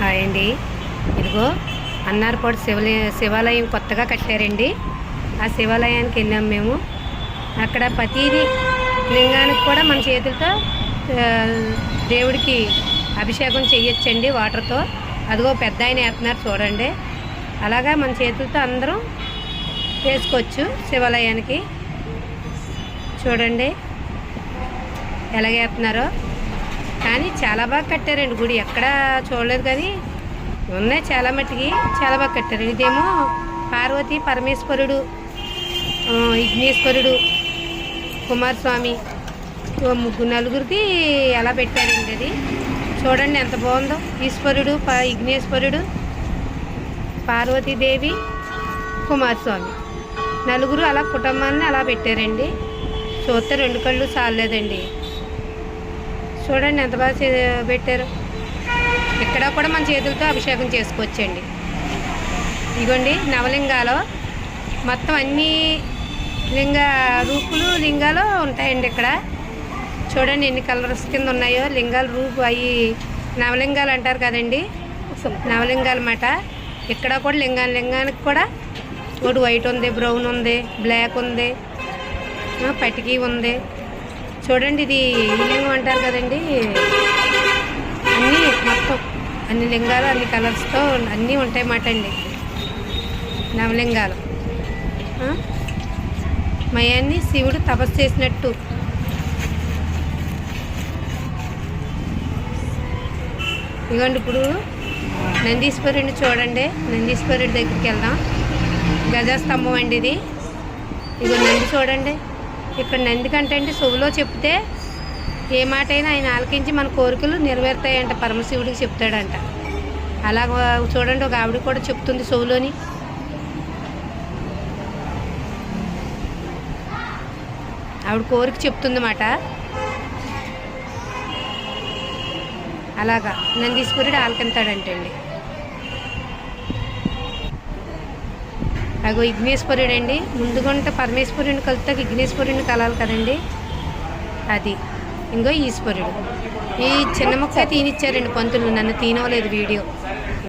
Hi అండి. ఇదిగో అన్నారపాడు శివాలయం కొత్తగా కట్టారండి. ఆ శివాలయానికి వెళ్ళాం మేము. అక్కడ ప్రతిదీ లింగానికి కూడా మన చేతులతో దేవుడికి అభిషేకం చేయొచ్చండి వాటర్తో. అదిగో పెద్ద ఆయన వేస్తున్నారు చూడండి. అలాగా మన చేతులతో అందరం వేసుకోవచ్చు శివాలయానికి. చూడండి ఎలాగేస్తున్నారో. కానీ చాలా బాగా కట్టారండి గుడి. ఎక్కడా చూడలేదు కానీ ఉన్నాయి చాలా మట్టికి. చాలా బాగా కట్టారు. ఇదేమో పార్వతి పరమేశ్వరుడు, విఘ్నేశ్వరుడు, కుమారస్వామి నలుగురికి ఎలా పెట్టారండి అది. చూడండి ఎంత బాగుందో. ఈశ్వరుడు, విఘ్నేశ్వరుడు, పార్వతీదేవి, కుమారస్వామి నలుగురు అలా కుటుంబాన్ని అలా పెట్టారండి. చూస్తే రెండు కళ్ళు చాలేదండి. చూడండి ఎంత బాగా పెట్టారు. ఇక్కడ కూడా మన చేతులతో అభిషేకం చేసుకోవచ్చండి. ఇదిగోండి నవలింగాలు మొత్తం అన్ని రూపులు లింగాలు ఉంటాయండి ఇక్కడ. చూడండి ఎన్ని కలర్స్ కింద ఉన్నాయో లింగాలు. రూపు అవి నవలింగాలు అంటారు కదండి, నవలింగాలు అన్నమాట. ఇక్కడ కూడా లింగానికి కూడా ఒకటి వైట్ ఉంది, బ్రౌన్ ఉంది, బ్లాక్ ఉంది, పటికి ఉంది. చూడండి ఇది లింగం అంటారు కదండి. అన్నీ మొత్తం అన్ని లింగాలు అన్ని కలర్స్తో అన్నీ ఉంటాయన్నమాట అండి నవలింగాలు. మయాన్ని శివుడు తపస్సు చేసినట్టు. ఇదిగోండి ఇప్పుడు నందీశ్వరుడిని చూడండి. నందీశ్వరుడి దగ్గరికి వెళ్దాం. గజస్తంభం అండి ఇది. ఇదిగో నంది చూడండి. ఇక్కడ నంది కంటే అండి చెవులో చెప్తే ఏ మాట అయినా ఆయన ఆలకించి మన కోరికలు నెరవేరుతాయంట. పరమశివుడికి చెప్తాడంట. అలా చూడండి ఒక ఆవిడ కూడా చెప్తుంది చెవులోని. ఆవిడ కోరిక చెప్తుందన్నమాట. అలాగా నందీశ్వరుడు ఆలకింతాడంటండి. అగో విఘ్నేశ్వరుడు అండి. ముందుగుంటే పరమేశ్వరుని కలిస్తే విఘ్నేశ్వరుని కలాలి కదండి. అది ఇంకో ఈశ్వరుడు. ఈ చిన్న మొక్క తీనిచ్చారండి పంతులు. నన్ను తీనవలేదు వీడియో.